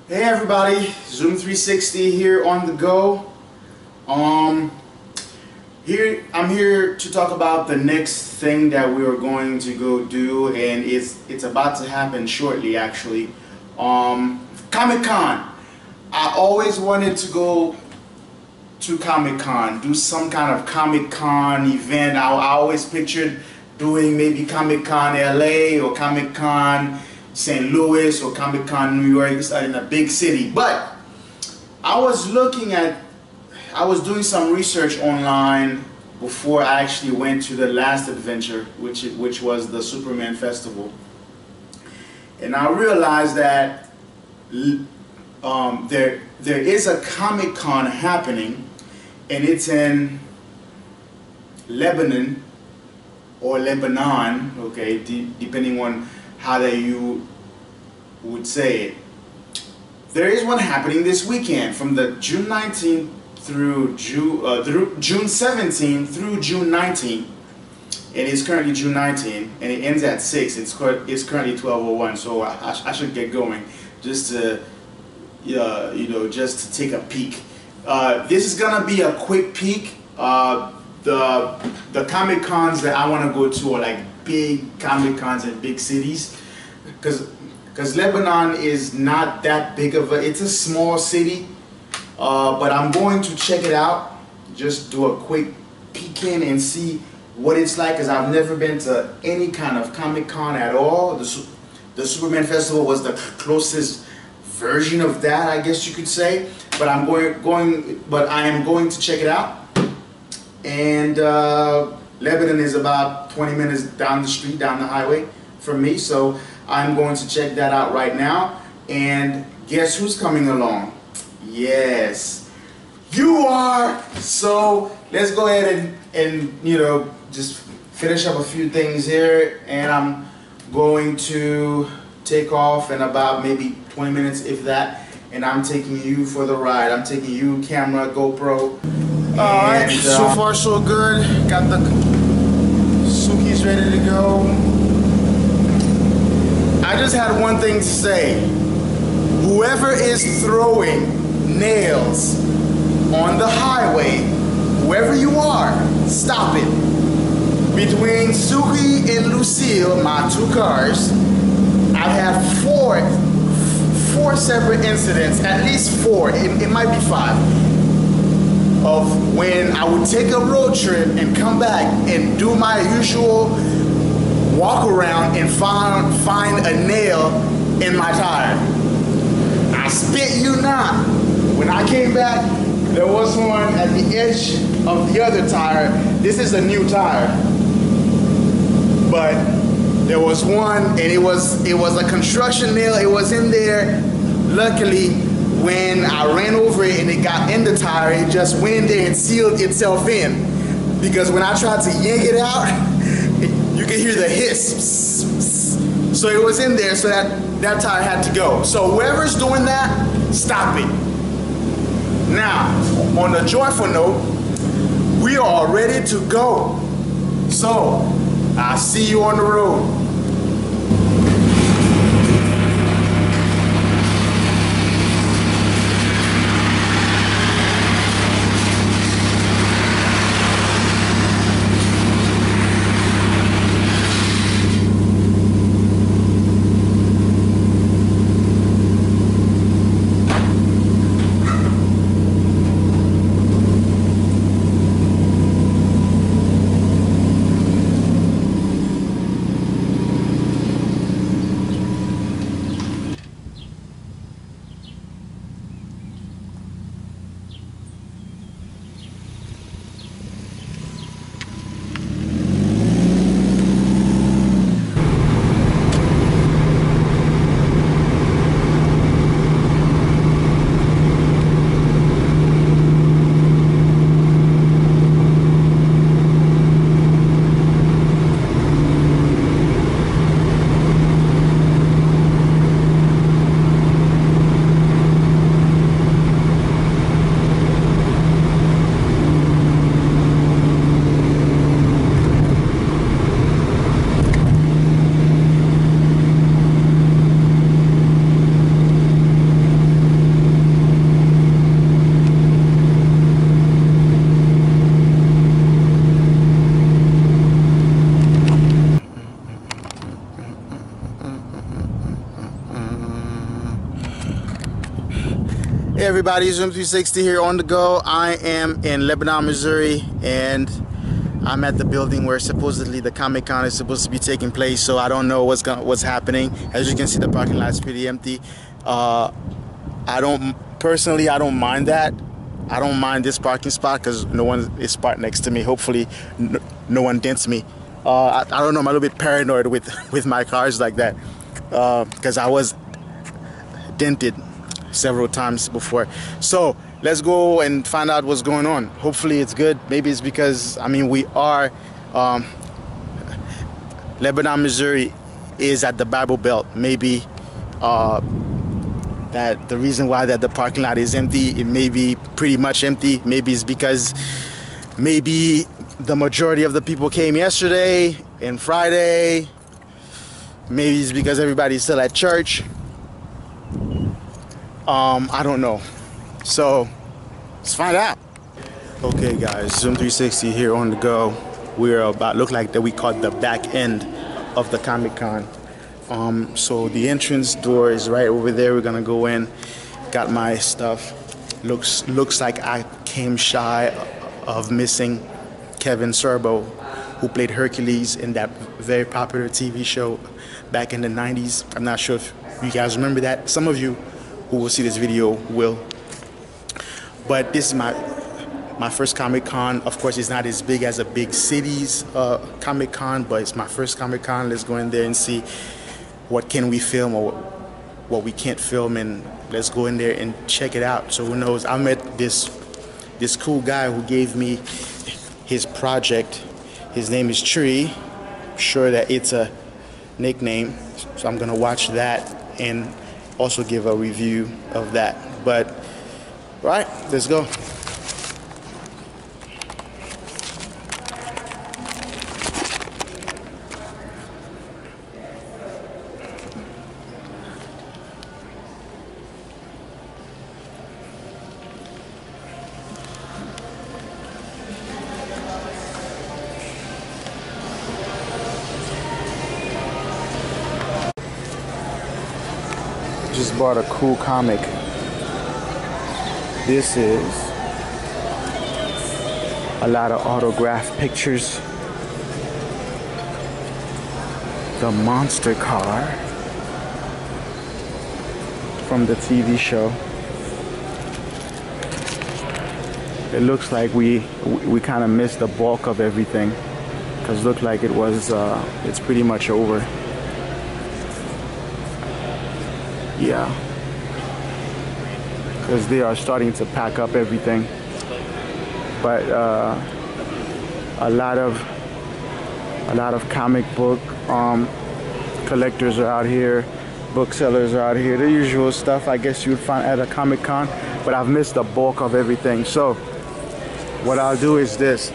Hey everybody, Zoom 360 here on the go. I'm here to talk about the next thing that we are going to go do, and it's about to happen shortly actually. Comic-Con. I always wanted to go to Comic-Con, do some kind of Comic-Con event. I always pictured doing maybe Comic-Con LA or Comic-Con St. Louis or Comic-Con New York, in a big city. But I was doing some research online before I actually went to the last adventure, which was the Superman Festival. And I realized that there is a Comic-Con happening, and it's in Lebanon or Lebanon, okay, depending on how you would say it. There is one happening this weekend from the June 19th through June 17th through June 19th. It is currently June 19th and it ends at 6. It's currently 12:01, so I should get going just to just to take a peek. This is gonna be a quick peek. The Comic-Cons that I want to go to are like big Comic-Cons in big cities, because Lebanon is not that big of it's a small city, but I'm going to check it out, just do a quick peek in and see what it's like, because I've never been to any kind of Comic-Con at all. The Superman Festival was the closest version of that, I guess you could say, but I am going to check it out. And Lebanon is about 20 minutes down the street, down the highway from me, so I'm going to check that out right now. And guess who's coming along? Yes, you are! So let's go ahead and just finish up a few things here, and I'm going to take off in about maybe 20 minutes, if that, and I'm taking you for the ride. I'm taking you, camera, GoPro. Alright, so far so good. Got the Suki's ready to go. I just had one thing to say. Whoever is throwing nails on the highway, whoever you are, stop it. Between Suki and Lucille, my two cars, I've had four separate incidents, at least four, it might be 5, of when I would take a road trip and come back and do my usual walk around and find a nail in my tire. I spit you not. When I came back, there was one at the edge of the other tire. This is a new tire, but there was one, and it was a construction nail. It was in there. Luckily, when I ran over it and it got in the tire, it just went in there and sealed itself in. Because when I tried to yank it out, you could hear the hiss. So it was in there, so that tire had to go. So whoever's doing that, stop it. Now, on a joyful note, we are all ready to go. So, I'll see you on the road. Hey everybody, Zoom360 here on the go. I am in Lebanon, Missouri, and I'm at the building where supposedly the Comic-Con is supposed to be taking place. So I don't know what's happening. As you can see, the parking lot is pretty empty. I don't mind that. I don't mind this parking spot because no one is parked next to me. Hopefully, no one dents me. I don't know. I'm a little bit paranoid with my cars like that because I was dented several times before. So let's go and find out what's going on. Hopefully it's good. Maybe it's because we are Lebanon, Missouri is at the Bible Belt. Maybe that the reason why that the parking lot is empty, it may be pretty much empty. Maybe it's because maybe the majority of the people came yesterday and Friday. Maybe it's because everybody's still at church. I don't know. So let's find out. Okay guys, Zoom360 here on the go. We're about, look like that we caught the back end of the Comic-Con. So the entrance door is right over there. We're gonna go in. Got my stuff. Looks like I came shy of missing Kevin Sorbo, who played Hercules in that very popular TV show back in the 90s. I'm not sure if you guys remember that. Some of you who will see this video will. But this is my first Comic-Con. Of course, it's not as big as a big city's Comic-Con, but it's my first Comic-Con. Let's go in there and see what can we film or what we can't film, and let's go in there and check it out. So who knows? I met this cool guy who gave me his project. His name is Tree. I'm sure that it's a nickname, so I'm gonna watch that and also give a review of that. But right, let's go. Just bought a cool comic. This is a lot of autographed pictures. The monster car from the TV show. It looks like we kind of missed the bulk of everything, because it looked like it was it's pretty much over. Yeah, because they are starting to pack up everything. But a lot of comic book collectors are out here, booksellers are out here. The usual stuff I guess you would find at a Comic-Con, but I've missed the bulk of everything. So what I'll do is this.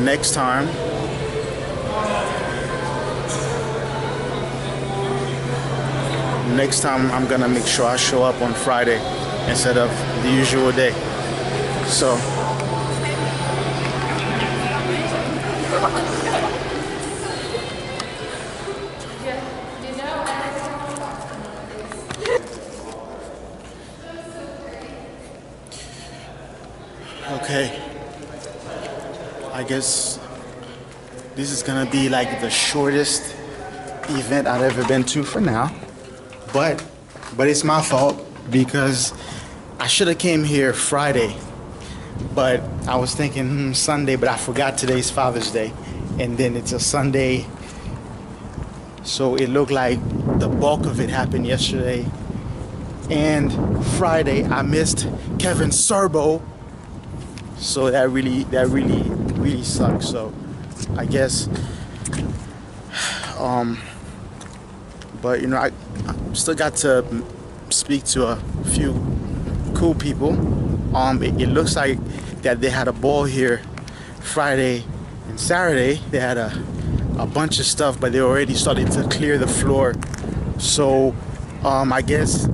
Next time, I'm gonna make sure I show up on Friday instead of the usual day. So okay, I guess this is gonna be like the shortest event I've ever been to for now, but it's my fault because I should have came here Friday, but I was thinking Sunday, but I forgot today's Father's Day, and then it's a Sunday, so it looked like the bulk of it happened yesterday, and Friday I missed Kevin Sorbo, so that really sucks. So I guess but I still got to speak to a few cool people. It looks like that they had a ball here Friday and Saturday. They had a bunch of stuff, but they already started to clear the floor. So I guess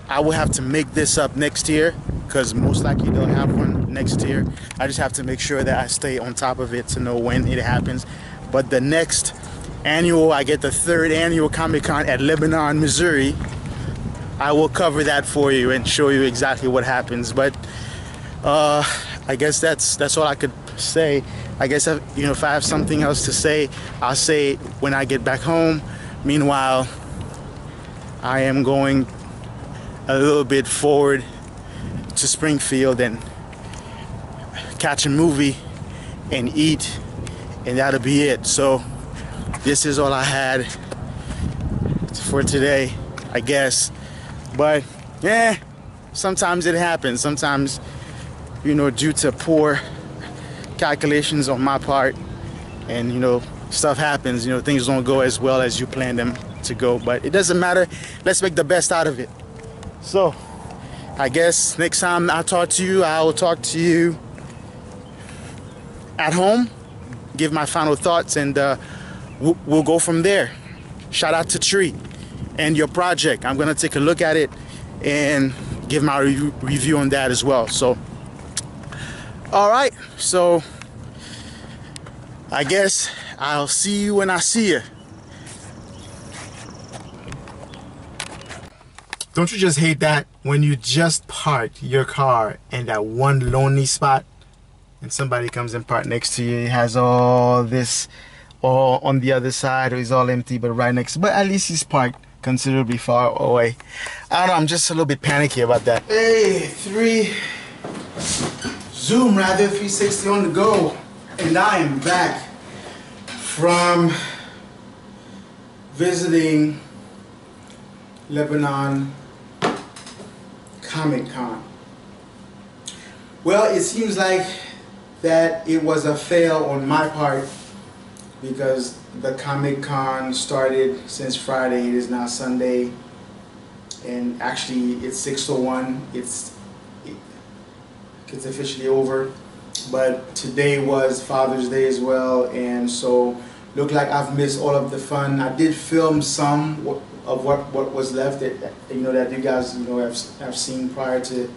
I will have to make this up next year, because most likely they'll have one next year. I just have to make sure that I stay on top of it to know when it happens. But the next annual, I get the 3rd annual Comic-Con at Lebanon, Missouri, I will cover that for you and show you exactly what happens. But I guess that's all I could say. I guess if I have something else to say, I'll say when I get back home. Meanwhile, I am going a little bit forward to Springfield and catch a movie and eat, and that'll be it. So this is all I had for today, I guess. But yeah, sometimes it happens. Sometimes, due to poor calculations on my part, and stuff happens. Things don't go as well as you plan them to go, but it doesn't matter. Let's make the best out of it. So I guess next time I talk to you, I will talk to you at home, give my final thoughts, and we'll go from there. Shout out to Tree and your project. I'm gonna take a look at it and give my review on that as well. So all right, so I guess I'll see you when I see you. Don't you just hate that when you just park your car in that one lonely spot and somebody comes and park next to you? He has all this all on the other side, or he's all empty, but right next, but at least he's parked considerably far away. I don't know, I'm just a little bit panicky about that. Hey, 360 on the go, and I am back from visiting Lebanon Comic-Con. Well, it seems like that it was a fail on my part, because the Comic-Con started since Friday. It is now Sunday, and actually it's 6:01. It's officially over, but today was Father's Day as well, and so look like I've missed all of the fun. I did film some of what was left that that you guys have seen prior to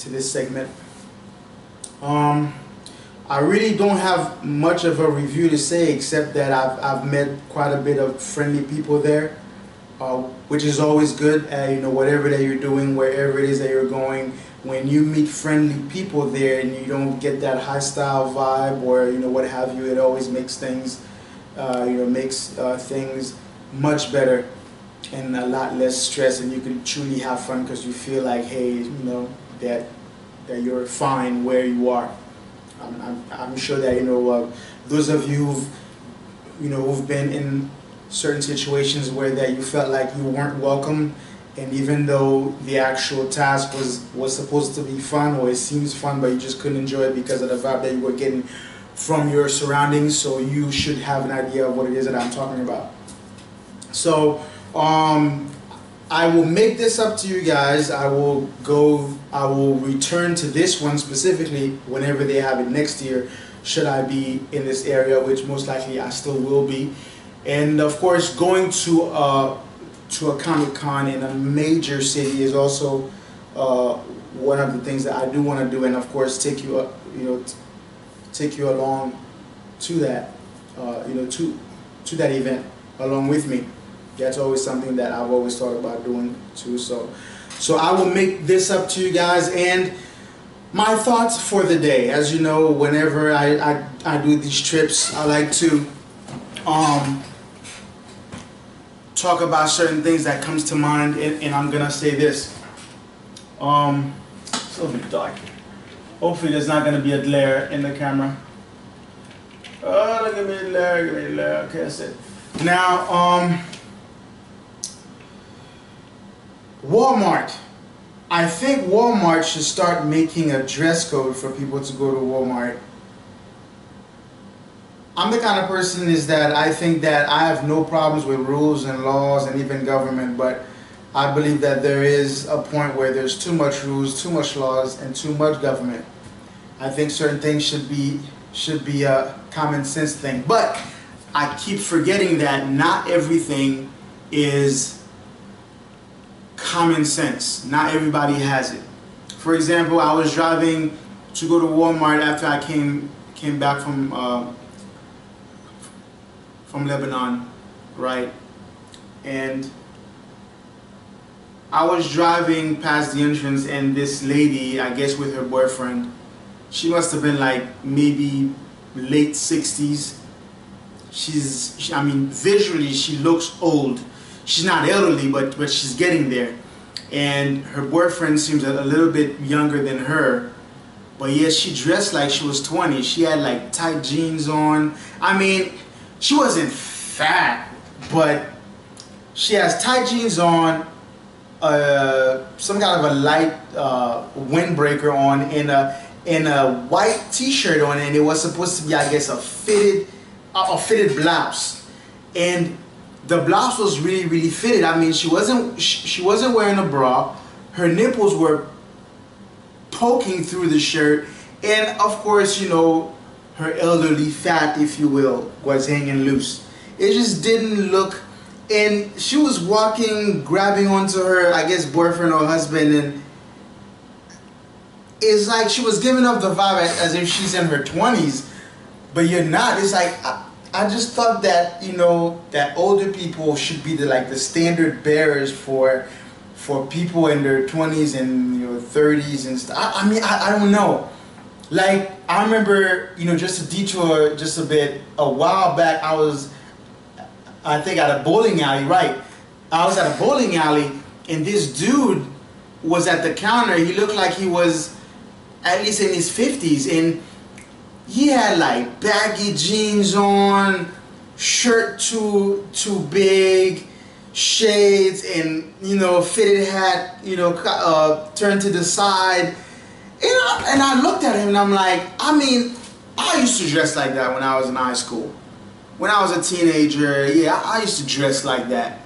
this segment. I really don't have much of a review to say, except that I've met quite a bit of friendly people there, which is always good. Whatever that you're doing, wherever it is that you're going, when you meet friendly people there and you don't get that hostile vibe or what have you, it always makes things things much better and a lot less stress, and you can truly have fun because you feel like, hey, that you're fine where you are. I'm sure that those of you who've been in certain situations where that you felt like you weren't welcome, and even though the actual task was supposed to be fun, or it seems fun, but you just couldn't enjoy it because of the vibe that you were getting from your surroundings. So you should have an idea of what it is that I'm talking about. So I will make this up to you guys. I will return to this one specifically whenever they have it next year, should I be in this area, which most likely I still will be. And of course, going to a Comic-Con in a major city is also one of the things that I do want to do, and of course take you along to that to that event along with me. That's always something that I've always thought about doing too. So I will make this up to you guys, and my thoughts for the day. As you know, whenever I do these trips, I like to talk about certain things that comes to mind, and I'm gonna say this. It's a little bit dark. Hopefully there's not gonna be a glare in the camera. Oh, look at me, glare, give me glare. Okay, that's it. Now, Walmart. I think Walmart should start making a dress code for people to go to Walmart. I'm the kind of person is that I think that I have no problems with rules and laws and even government, but I believe that there is a point where there's too much rules, too much laws, and too much government. I think certain things should be a common sense thing, but I keep forgetting that not everything is common sense. Not everybody has it. For example, I was driving to go to Walmart after I came back from from Lebanon, right? And I was driving past the entrance, and this lady, I guess with her boyfriend, she must have been like maybe late 60s. I mean, visually she looks old. She's not elderly, but she's getting there. And her boyfriend seems a little bit younger than her. But yes, she dressed like she was 20. She had like tight jeans on. I mean, she wasn't fat, but she has tight jeans on, some kind of a light windbreaker on, and a white t-shirt on, and it was supposed to be, I guess, a fitted blouse. And the blouse was really fitted. I mean, she wasn't wearing a bra. Her nipples were poking through the shirt, and of course, you know, her elderly fat, if you will, was hanging loose. It just didn't look. And she was walking, grabbing onto her, I guess, boyfriend or husband, and it's like she was giving off the vibe as if she's in her 20s, but you're not. It's like, I just thought that, you know, that older people should be the standard bearers for people in their 20s and, you know, 30s and stuff. I mean, I don't know. Like, I remember, you know, just a detour just a bit, a while back, I think at a bowling alley, right? I was at a bowling alley, and this dude was at the counter. He looked like he was at least in his 50s, and he had like baggy jeans on, shirt too big, shades, and, you know, fitted hat, you know, turned to the side. And I looked at him and I'm like, I mean, I used to dress like that when I was in high school. When I was a teenager, yeah, I used to dress like that.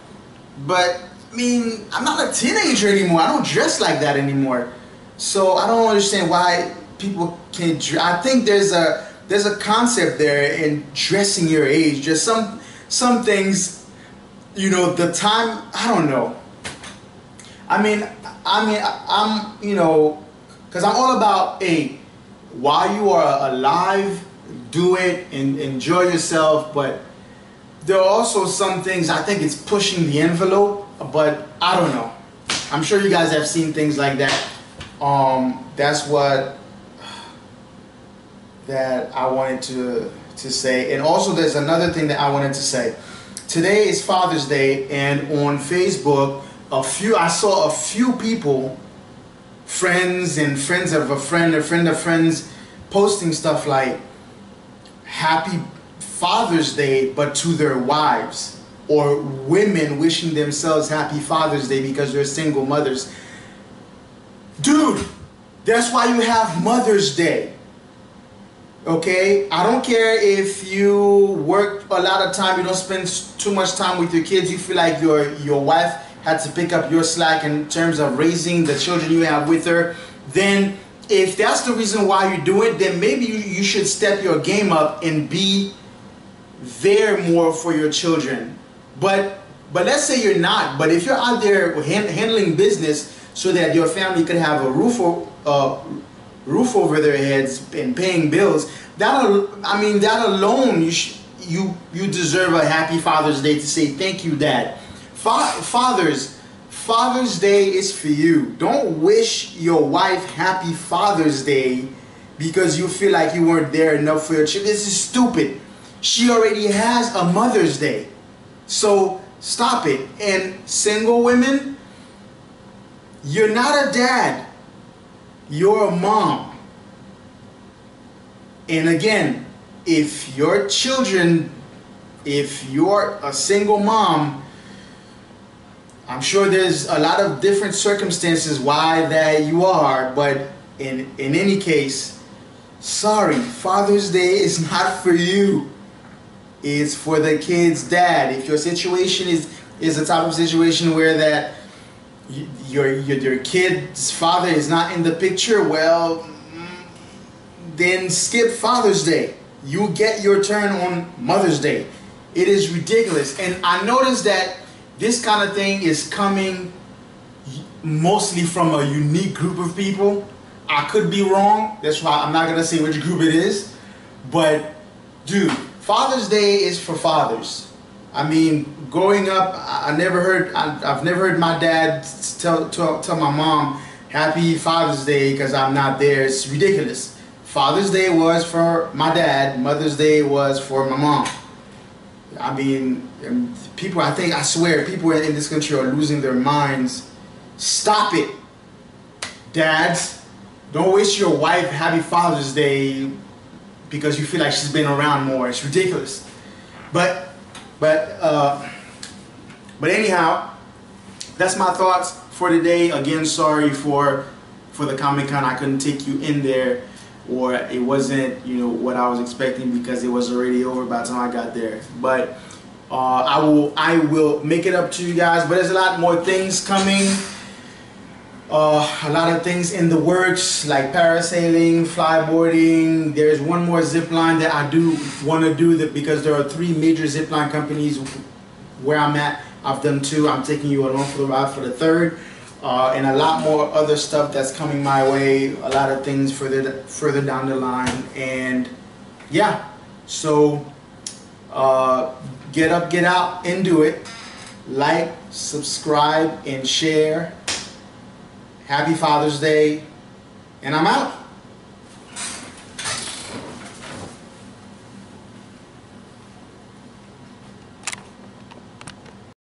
But, I mean, I'm not a teenager anymore. I don't dress like that anymore. So I don't understand why people can't dress. I think there's a concept there in dressing your age. Just some things, you know, the time, I don't know. I mean, I'm, you know, because I'm all about, hey, while you are alive, do it and enjoy yourself. But there are also some things, I think it's pushing the envelope, but I don't know. I'm sure you guys have seen things like that. That's what that I wanted to say. And also there's another thing that I wanted to say. Today is Father's Day, and on Facebook, I saw a few people, friends and friends of a friend of friends, posting stuff like Happy Father's Day, but to their wives, or women wishing themselves Happy Father's Day because they're single mothers. Dude, that's why you have Mother's Day. Okay? I don't care if you work a lot of time, you don't spend too much time with your kids, you feel like your wife had to pick up your slack in terms of raising the children you have with her, then if that's the reason why you do it, then maybe you should step your game up and be there more for your children. But let's say you're not. But if you're out there handling business so that your family could have a roof over their heads and paying bills, that alone, you deserve a Happy Father's Day to say thank you, Dad. Father's Day is for you. Don't wish your wife Happy Father's Day because you feel like you weren't there enough for your children. This is stupid. She already has a Mother's Day. So stop it. And single women, you're not a dad. You're a mom. And again, if you're a single mom, I'm sure there's a lot of different circumstances why that you are, but in any case, sorry, Father's Day is not for you. It's for the kid's dad. If your situation is the type of situation where that your kid's father is not in the picture, well, then skip Father's Day. You get your turn on Mother's Day. It is ridiculous. And I noticed that this kind of thing is coming mostly from a unique group of people. I could be wrong. That's why I'm not going to say which group it is. But, dude, Father's Day is for fathers. I mean, growing up, I've never heard my dad tell my mom Happy Father's Day because I'm not there. It's ridiculous. Father's Day was for my dad. Mother's Day was for my mom. I mean, people, I swear, people in this country are losing their minds. Stop it. Dads, don't wish your wife Happy Father's Day because you feel like she's been around more. It's ridiculous. But anyhow, that's my thoughts for today. Again, sorry for the Comic-Con. I couldn't take you in there, or it wasn't, you know, what I was expecting because it was already over by the time I got there. But I will make it up to you guys. But there's a lot more things coming. A lot of things in the works, like parasailing, flyboarding. There's one more zip line that I do want to do, that because there are 3 major zip line companies where I'm at. I've done 2. I'm taking you along for the ride for the 3rd, and a lot more other stuff that's coming my way. A lot of things further down the line, and yeah. So get up, get out, and do it. Like, subscribe, and share. Happy Father's Day, and I'm out.